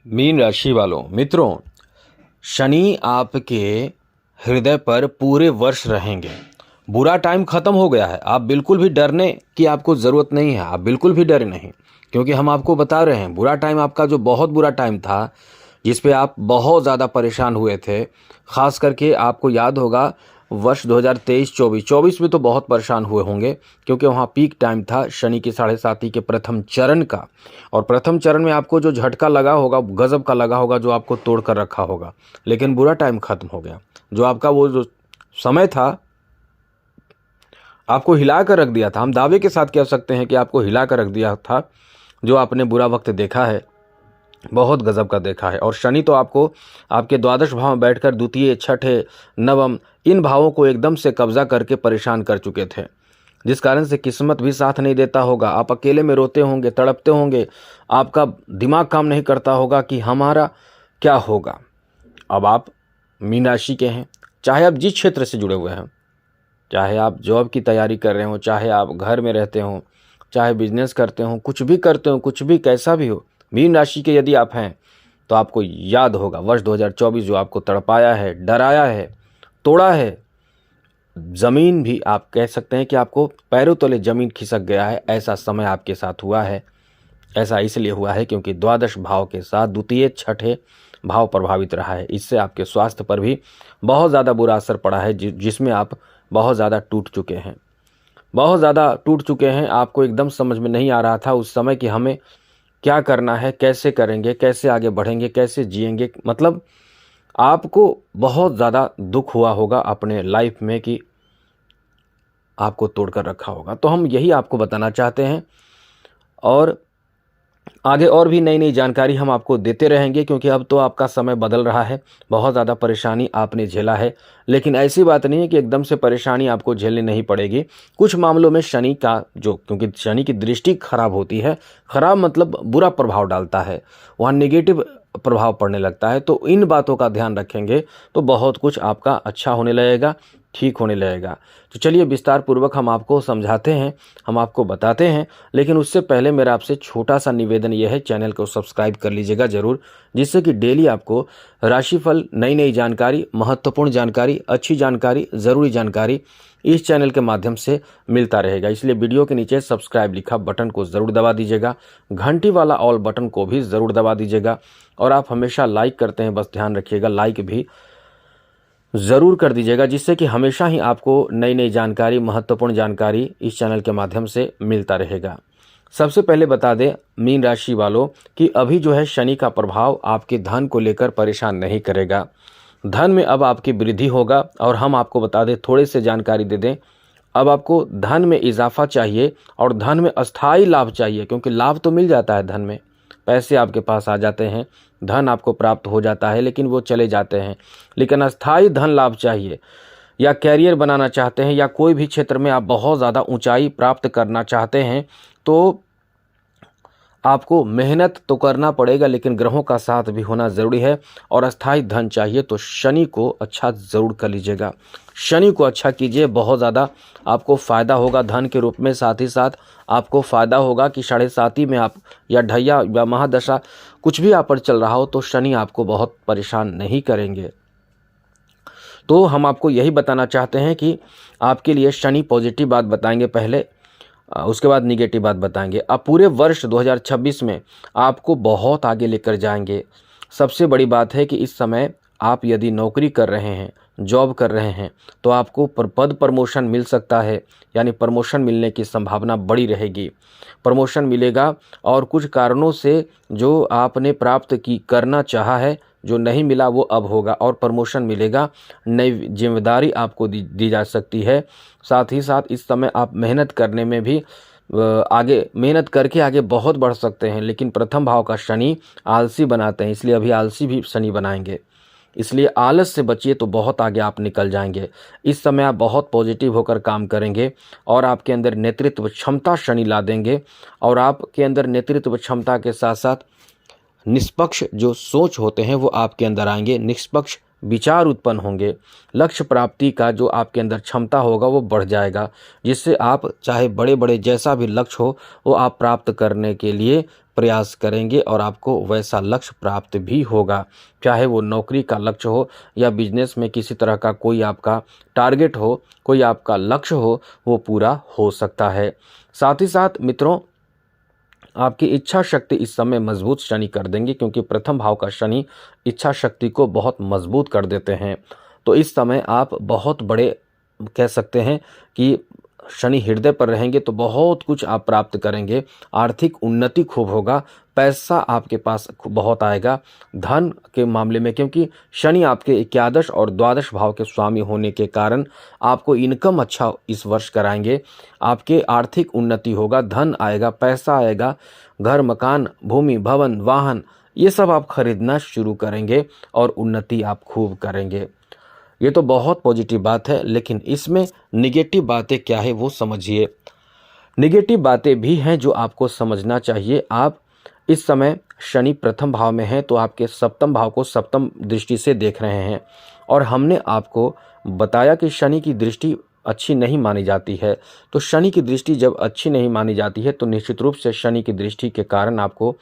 Mean राशि वालों मित्रों, शनि आपके हृदय पर पूरे वर्ष रहेंगे। बुरा टाइम खत्म हो गया है। आप बिल्कुल भी डरने की आपको ज़रूरत नहीं है। आप बिल्कुल भी डरे नहीं, क्योंकि हम आपको बता रहे हैं बुरा टाइम आपका जो बहुत बुरा टाइम था, जिस पे आप बहुत ज़्यादा परेशान हुए थे। ख़ास करके आपको याद होगा वर्ष 2023-24 में तो बहुत परेशान हुए होंगे, क्योंकि वहाँ पीक टाइम था शनि की 7.5 के प्रथम चरण का। और प्रथम चरण में आपको जो झटका लगा होगा, गजब का लगा होगा, जो आपको तोड़ कर रखा होगा। लेकिन बुरा टाइम खत्म हो गया। जो आपका वो जो समय था, आपको हिला कर रख दिया था। हम दावे के साथ कह सकते हैं कि आपको हिला कर रख दिया था। जो आपने बुरा वक्त देखा है, बहुत गजब का देखा है। और शनि तो आपको आपके द्वादश भाव में बैठकर द्वितीय, छठे, नवम इन भावों को एकदम से कब्जा करके परेशान कर चुके थे, जिस कारण से किस्मत भी साथ नहीं देता होगा। आप अकेले में रोते होंगे, तड़पते होंगे, आपका दिमाग काम नहीं करता होगा कि हमारा क्या होगा। अब आप मीन राशि के हैं, चाहे आप जिस क्षेत्र से जुड़े हुए हैं, चाहे आप जॉब की तैयारी कर रहे हो, चाहे आप घर में रहते हो, चाहे बिजनेस करते हो, कुछ भी करते हो, कुछ भी कैसा भी हो, मीन राशि के यदि आप हैं तो आपको याद होगा वर्ष 2024 जो आपको तड़पाया है, डराया है, तोड़ा है। ज़मीन भी आप कह सकते हैं कि आपको पैरों तले ज़मीन खिसक गया है, ऐसा समय आपके साथ हुआ है। ऐसा इसलिए हुआ है क्योंकि द्वादश भाव के साथ द्वितीय, छठे भाव प्रभावित रहा है। इससे आपके स्वास्थ्य पर भी बहुत ज़्यादा बुरा असर पड़ा है, जिसमें आप बहुत ज़्यादा टूट चुके हैं। बहुत ज़्यादा टूट चुके हैं। आपको एकदम समझ में नहीं आ रहा था उस समय कि हमें क्या करना है, कैसे करेंगे, कैसे आगे बढ़ेंगे, कैसे जिएंगे। मतलब आपको बहुत ज़्यादा दुख हुआ होगा अपने लाइफ में कि आपको तोड़कर रखा होगा। तो हम यही आपको बताना चाहते हैं, और आगे और भी नई नई जानकारी हम आपको देते रहेंगे, क्योंकि अब तो आपका समय बदल रहा है। बहुत ज़्यादा परेशानी आपने झेला है, लेकिन ऐसी बात नहीं है कि एकदम से परेशानी आपको झेलनी नहीं पड़ेगी। कुछ मामलों में शनि का क्योंकि शनि की दृष्टि खराब होती है, खराब मतलब बुरा प्रभाव डालता है, वहाँ नेगेटिव प्रभाव पड़ने लगता है। तो इन बातों का ध्यान रखेंगे तो बहुत कुछ आपका अच्छा होने लगेगा, ठीक होने लगेगा। तो चलिए विस्तार पूर्वक हम आपको समझाते हैं, हम आपको बताते हैं। लेकिन उससे पहले मेरा आपसे छोटा सा निवेदन यह है, चैनल को सब्सक्राइब कर लीजिएगा ज़रूर, जिससे कि डेली आपको राशिफल, नई नई जानकारी, महत्वपूर्ण जानकारी, अच्छी जानकारी, ज़रूरी जानकारी इस चैनल के माध्यम से मिलता रहेगा। इसलिए वीडियो के नीचे सब्सक्राइब लिखा बटन को ज़रूर दबा दीजिएगा, घंटी वाला ऑल बटन को भी ज़रूर दबा दीजिएगा। और आप हमेशा लाइक करते हैं, बस ध्यान रखिएगा लाइक भी ज़रूर कर दीजिएगा, जिससे कि हमेशा ही आपको नई नई जानकारी, महत्वपूर्ण जानकारी इस चैनल के माध्यम से मिलता रहेगा। सबसे पहले बता दें मीन राशि वालों कि अभी जो है शनि का प्रभाव आपके धन को लेकर परेशान नहीं करेगा। धन में अब आपकी वृद्धि होगा। और हम आपको बता दें, थोड़े से जानकारी दे दें, अब आपको धन में इजाफा चाहिए और धन में अस्थाई लाभ चाहिए, क्योंकि लाभ तो मिल जाता है धन में, पैसे आपके पास आ जाते हैं, धन आपको प्राप्त हो जाता है, लेकिन वो चले जाते हैं। लेकिन अस्थाई धन लाभ चाहिए, या कैरियर बनाना चाहते हैं, या कोई भी क्षेत्र में आप बहुत ज़्यादा ऊंचाई प्राप्त करना चाहते हैं, तो आपको मेहनत तो करना पड़ेगा, लेकिन ग्रहों का साथ भी होना ज़रूरी है। और अस्थाई धन चाहिए तो शनि को अच्छा ज़रूर कर लीजिएगा, शनि को अच्छा कीजिए, बहुत ज़्यादा आपको फ़ायदा होगा धन के रूप में। साथ ही साथ आपको फ़ायदा होगा कि 7.5 में आप, या ढैया या महादशा कुछ भी आप पर चल रहा हो, तो शनि आपको बहुत परेशान नहीं करेंगे। तो हम आपको यही बताना चाहते हैं कि आपके लिए शनि पॉजिटिव बात बताएंगे पहले, उसके बाद निगेटिव बात बताएंगे। अब पूरे वर्ष 2026 में आपको बहुत आगे लेकर जाएंगे। सबसे बड़ी बात है कि इस समय आप यदि नौकरी कर रहे हैं, जॉब कर रहे हैं, तो आपको पद प्रमोशन मिल सकता है, यानी प्रमोशन मिलने की संभावना बड़ी रहेगी। प्रमोशन मिलेगा, और कुछ कारणों से जो आपने प्राप्त करना चाहा है, जो नहीं मिला, वो अब होगा और प्रमोशन मिलेगा। नई जिम्मेदारी आपको दी जा सकती है। साथ ही साथ इस समय आप मेहनत करने में भी आगे, मेहनत करके आगे बहुत बढ़ सकते हैं। लेकिन प्रथम भाव का शनि आलसी बनाते हैं, इसलिए अभी आलसी भी शनि बनाएंगे। इसलिए आलस से बचिए तो बहुत आगे आप निकल जाएंगे। इस समय आप बहुत पॉजिटिव होकर काम करेंगे, और आपके अंदर नेतृत्व क्षमता शनि ला देंगे। और आपके अंदर नेतृत्व क्षमता के साथ साथ निष्पक्ष जो सोच होते हैं वो आपके अंदर आएंगे। निष्पक्ष विचार उत्पन्न होंगे, लक्ष्य प्राप्ति का जो आपके अंदर क्षमता होगा वो बढ़ जाएगा, जिससे आप चाहे बड़े बड़े जैसा भी लक्ष्य हो वो आप प्राप्त करने के लिए प्रयास करेंगे और आपको वैसा लक्ष्य प्राप्त भी होगा। चाहे वो नौकरी का लक्ष्य हो या बिजनेस में किसी तरह का कोई आपका टारगेट हो, कोई आपका लक्ष्य हो, वो पूरा हो सकता है। साथ ही साथ मित्रों, आपकी इच्छा शक्ति इस समय मजबूत शनि कर देंगे, क्योंकि प्रथम भाव का शनि इच्छा शक्ति को बहुत मजबूत कर देते हैं। तो इस समय आप बहुत बड़े कह सकते हैं कि शनि हृदय पर रहेंगे तो बहुत कुछ आप प्राप्त करेंगे, आर्थिक उन्नति खूब होगा, पैसा आपके पास बहुत आएगा धन के मामले में, क्योंकि शनि आपके एकादश और द्वादश भाव के स्वामी होने के कारण आपको इनकम अच्छा इस वर्ष कराएंगे, आपके आर्थिक उन्नति होगा, धन आएगा, पैसा आएगा, घर मकान भूमि भवन वाहन ये सब आप खरीदना शुरू करेंगे और उन्नति आप खूब करेंगे। ये तो बहुत पॉजिटिव बात है, लेकिन इसमें निगेटिव बातें क्या है वो समझिए। निगेटिव बातें भी हैं जो आपको समझना चाहिए। आप इस समय शनि प्रथम भाव में हैं तो आपके सप्तम भाव को सप्तम दृष्टि से देख रहे हैं, और हमने आपको बताया कि शनि की दृष्टि अच्छी नहीं मानी जाती है। तो शनि की दृष्टि जब अच्छी नहीं मानी जाती है तो निश्चित रूप से शनि की दृष्टि के कारण आपको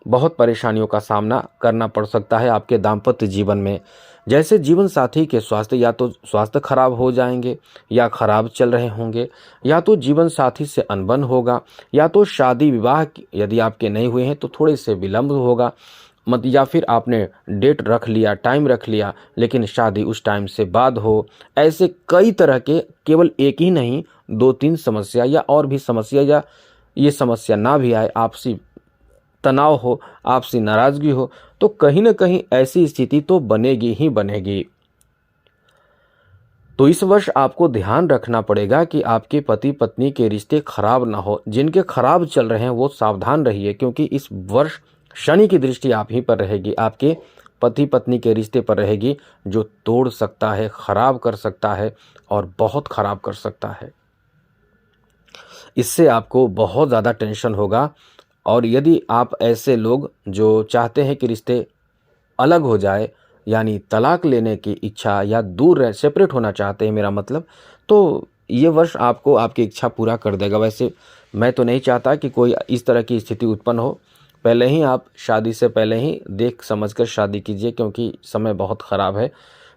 बहुत परेशानियों का सामना करना पड़ सकता है आपके दाम्पत्य जीवन में। जैसे जीवन साथी के स्वास्थ्य, या तो स्वास्थ्य खराब हो जाएंगे या खराब चल रहे होंगे, या तो जीवन साथी से अनबन होगा, या तो शादी विवाह यदि आपके नहीं हुए हैं तो थोड़े से विलंब होगा, या फिर आपने डेट रख लिया, टाइम रख लिया, लेकिन शादी उस टाइम से बाद हो। ऐसे कई तरह के, केवल एक ही नहीं 2-3 समस्या या और भी समस्या, या ये समस्या ना भी आए, आपसी तनाव हो, आपसी नाराजगी हो, तो कहीं ना कहीं ऐसी स्थिति तो बनेगी ही बनेगी। तो इस वर्ष आपको ध्यान रखना पड़ेगा कि आपके पति पत्नी के रिश्ते खराब ना हो। जिनके खराब चल रहे हैं वो सावधान रहिए, क्योंकि इस वर्ष शनि की दृष्टि आप ही पर रहेगी, आपके पति पत्नी के रिश्ते पर रहेगी, जो तोड़ सकता है, खराब कर सकता है और बहुत खराब कर सकता है। इससे आपको बहुत ज़्यादा टेंशन होगा। और यदि आप ऐसे लोग जो चाहते हैं कि रिश्ते अलग हो जाए, यानी तलाक लेने की इच्छा या दूर रह सेपरेट होना चाहते हैं मेरा मतलब, तो ये वर्ष आपको आपकी इच्छा पूरा कर देगा। वैसे मैं तो नहीं चाहता कि कोई इस तरह की स्थिति उत्पन्न हो। पहले ही आप शादी से पहले ही देख समझकर शादी कीजिए, क्योंकि समय बहुत ख़राब है,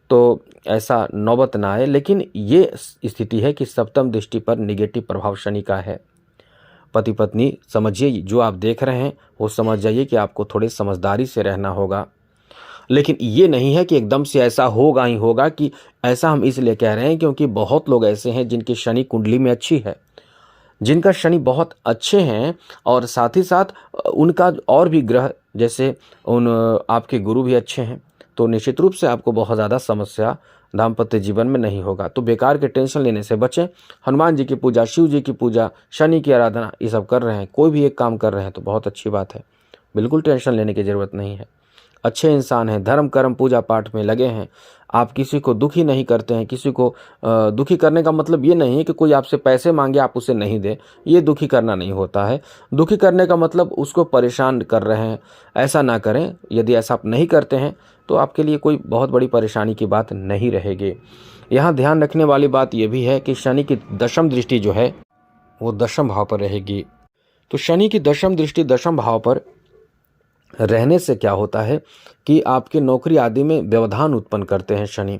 तो ऐसा नौबत ना आए। लेकिन ये स्थिति है कि सप्तम दृष्टि पर निगेटिव प्रभाव शनि का है। पति पत्नी समझिए, जो आप देख रहे हैं वो समझ जाइए कि आपको थोड़ी समझदारी से रहना होगा। लेकिन ये नहीं है कि एकदम से ऐसा होगा ही होगा, कि ऐसा हम इसलिए कह रहे हैं क्योंकि बहुत लोग ऐसे हैं जिनकी शनि कुंडली में अच्छी है, जिनका शनि बहुत अच्छे हैं, और साथ ही साथ उनका और भी ग्रह जैसे आपके गुरु भी अच्छे हैं, तो निश्चित रूप से आपको बहुत ज़्यादा समस्या दाम्पत्य जीवन में नहीं होगा। तो बेकार के टेंशन लेने से बचें। हनुमान जी की पूजा, शिव जी की पूजा, शनि की आराधना, ये सब कर रहे हैं, कोई भी एक काम कर रहे हैं तो बहुत अच्छी बात है, बिल्कुल टेंशन लेने की ज़रूरत नहीं है। अच्छे इंसान हैं, धर्म कर्म पूजा पाठ में लगे हैं, आप किसी को दुखी नहीं करते हैं। किसी को दुखी करने का मतलब ये नहीं है कि कोई आपसे पैसे मांगे आप उसे नहीं दें, ये दुखी करना नहीं होता है। दुखी करने का मतलब उसको परेशान कर रहे हैं, ऐसा ना करें। यदि ऐसा आप नहीं करते हैं तो आपके लिए कोई बहुत बड़ी परेशानी की बात नहीं रहेगी। यहाँ ध्यान रखने वाली बात यह भी है कि शनि की दशम दृष्टि जो है वो दशम भाव पर रहेगी। तो शनि की दशम दृष्टि दशम भाव पर रहने से क्या होता है कि आपके नौकरी आदि में व्यवधान उत्पन्न करते हैं शनि।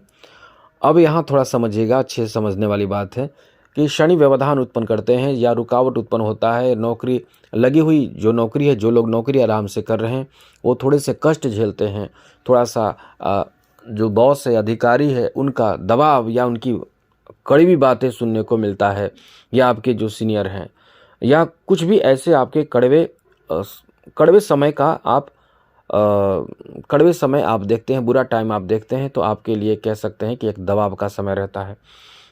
अब यहाँ थोड़ा समझिएगा, अच्छे से समझने वाली बात है कि शनि व्यवधान उत्पन्न करते हैं या रुकावट उत्पन्न होता है। नौकरी लगी हुई जो नौकरी है, जो लोग नौकरी आराम से कर रहे हैं वो थोड़े से कष्ट झेलते हैं। थोड़ा सा जो बॉस है, अधिकारी है, उनका दबाव या उनकी कड़वी बातें सुनने को मिलता है, या आपके जो सीनियर हैं, या कुछ भी ऐसे आपके कड़वे समय का आप कड़वे समय आप देखते हैं, बुरा टाइम आप देखते हैं, तो आपके लिए कह सकते हैं कि एक दबाव का समय रहता है।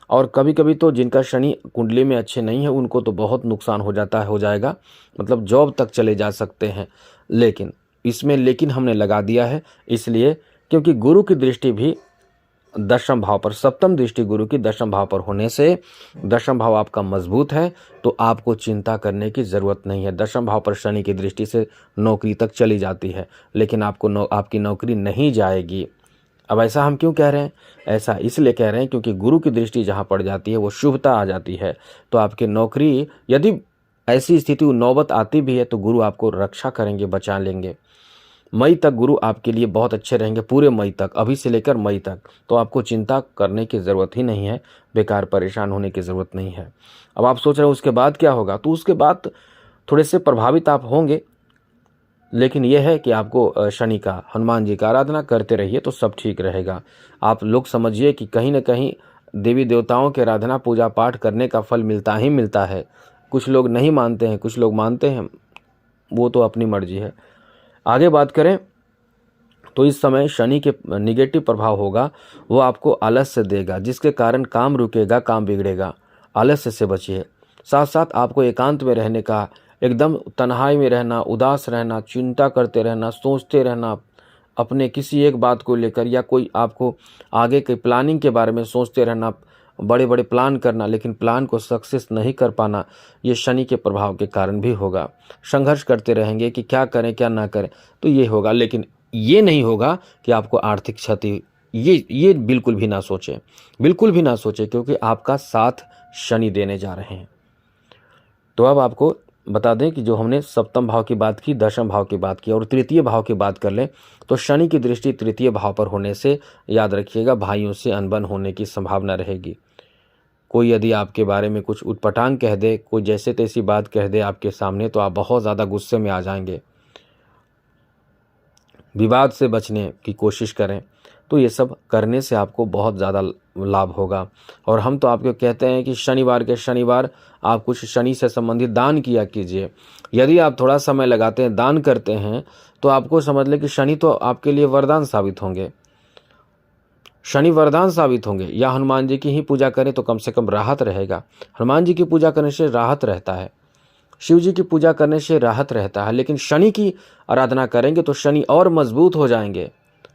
और कभी कभी तो जिनका शनि कुंडली में अच्छे नहीं है उनको तो बहुत नुकसान हो जाएगा, मतलब जॉब तक चले जा सकते हैं। लेकिन हमने लगा दिया है इसलिए क्योंकि गुरु की दृष्टि भी दशम भाव पर, सप्तम दृष्टि गुरु की दशम भाव पर होने से दशम भाव आपका मजबूत है, तो आपको चिंता करने की ज़रूरत नहीं है। दशम भाव पर शनि की दृष्टि से नौकरी तक चली जाती है, लेकिन आपकी नौकरी नहीं जाएगी। अब ऐसा हम क्यों कह रहे हैं? ऐसा इसलिए कह रहे हैं क्योंकि गुरु की दृष्टि जहाँ पड़ जाती है वो शुभता आ जाती है। तो आपकी नौकरी, यदि ऐसी स्थिति नौबत आती भी है तो गुरु आपको रक्षा करेंगे, बचा लेंगे। मई तक गुरु आपके लिए बहुत अच्छे रहेंगे, पूरे मई तक, अभी से लेकर मई तक। तो आपको चिंता करने की ज़रूरत ही नहीं है, बेकार परेशान होने की ज़रूरत नहीं है। अब आप सोच रहे हो उसके बाद क्या होगा? तो उसके बाद थोड़े से प्रभावित आप होंगे, लेकिन यह है कि आपको शनि का, हनुमान जी का आराधना करते रहिए तो सब ठीक रहेगा। आप लोग समझिए कि कहीं न कहीं देवी देवताओं की आराधना पूजा पाठ करने का फल मिलता ही मिलता है। कुछ लोग नहीं मानते हैं, कुछ लोग मानते हैं, वो तो अपनी मर्जी है। आगे बात करें तो इस समय शनि के निगेटिव प्रभाव होगा, वो आपको आलस्य देगा, जिसके कारण काम रुकेगा, काम बिगड़ेगा। आलस्य से बचिए। साथ साथ आपको एकांत में रहने का, एकदम तन्हाई में रहना, उदास रहना, चिंता करते रहना, सोचते रहना अपने किसी एक बात को लेकर, या कोई आपको आगे के प्लानिंग के बारे में सोचते रहना, बड़े बड़े प्लान करना, लेकिन प्लान को सक्सेस नहीं कर पाना, ये शनि के प्रभाव के कारण भी होगा। संघर्ष करते रहेंगे कि क्या करें क्या ना करें, तो ये होगा। लेकिन ये नहीं होगा कि आपको आर्थिक क्षति, ये बिल्कुल भी ना सोचें, बिल्कुल भी ना सोचें, क्योंकि आपका साथ शनि देने जा रहे हैं। तो अब आपको बता दें कि जो हमने सप्तम भाव की बात की, दशम भाव की बात की और तृतीय भाव की बात कर लें, तो शनि की दृष्टि तृतीय भाव पर होने से याद रखिएगा भाइयों से अनबन होने की संभावना रहेगी। कोई यदि आपके बारे में कुछ उटपटांग कह दे, कोई जैसे तैसी बात कह दे आपके सामने, तो आप बहुत ज़्यादा गुस्से में आ जाएंगे। विवाद से बचने की कोशिश करें, तो ये सब करने से आपको बहुत ज़्यादा लाभ होगा। और हम तो आपको कहते हैं कि शनिवार के शनिवार आप कुछ शनि से संबंधित दान किया कीजिए। यदि आप थोड़ा समय लगाते हैं, दान करते हैं, तो आपको समझ लें कि शनि तो आपके लिए वरदान साबित होंगे, शनि वरदान साबित होंगे। या हनुमान जी की ही पूजा करें तो कम से कम राहत रहेगा। हनुमान जी की पूजा करने से राहत रहता है, शिव जी की पूजा करने से राहत रहता है, लेकिन शनि की आराधना करेंगे तो शनि और मजबूत हो जाएंगे।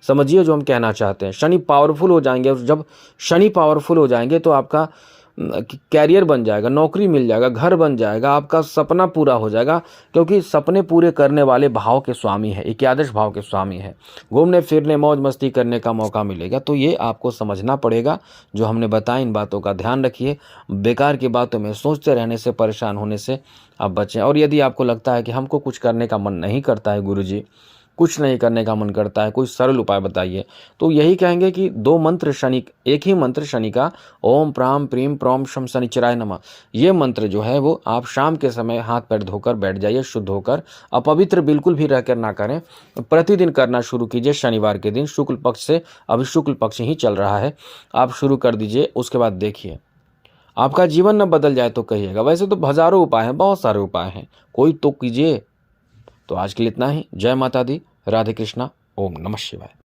समझिए जो हम कहना चाहते हैं, शनि पावरफुल हो जाएंगे। और जब शनि पावरफुल हो जाएंगे तो आपका कैरियर बन जाएगा, नौकरी मिल जाएगा, घर बन जाएगा, आपका सपना पूरा हो जाएगा, क्योंकि सपने पूरे करने वाले भाव के स्वामी है, एकादश भाव के स्वामी है। घूमने फिरने मौज मस्ती करने का मौका मिलेगा। तो ये आपको समझना पड़ेगा, जो हमने बताया इन बातों का ध्यान रखिए। बेकार की बातों में सोचते रहने से, परेशान होने से आप बचें। और यदि आपको लगता है कि हमको कुछ करने का मन नहीं करता है गुरुजी, कुछ नहीं करने का मन करता है, कोई सरल उपाय बताइए, तो यही कहेंगे कि दो मंत्र शनि, एक ही मंत्र शनि का, ओम प्राम प्रीम प्रोम शम शनिचराय नमः, ये मंत्र जो है वो आप शाम के समय हाथ पैर धोकर बैठ जाइए, शुद्ध होकर। अपवित्र बिल्कुल भी रहकर ना करें, प्रतिदिन करना शुरू कीजिए। शनिवार के दिन शुक्ल पक्ष से, अभी शुक्ल पक्ष ही चल रहा है, आप शुरू कर दीजिए। उसके बाद देखिए आपका जीवन न बदल जाए तो कहिएगा। वैसे तो हजारों उपाय हैं, बहुत सारे उपाय हैं, कोई तो कीजिए। तो आज के लिए इतना ही। जय माता दी, राधे कृष्णा, ओम नमः शिवाय।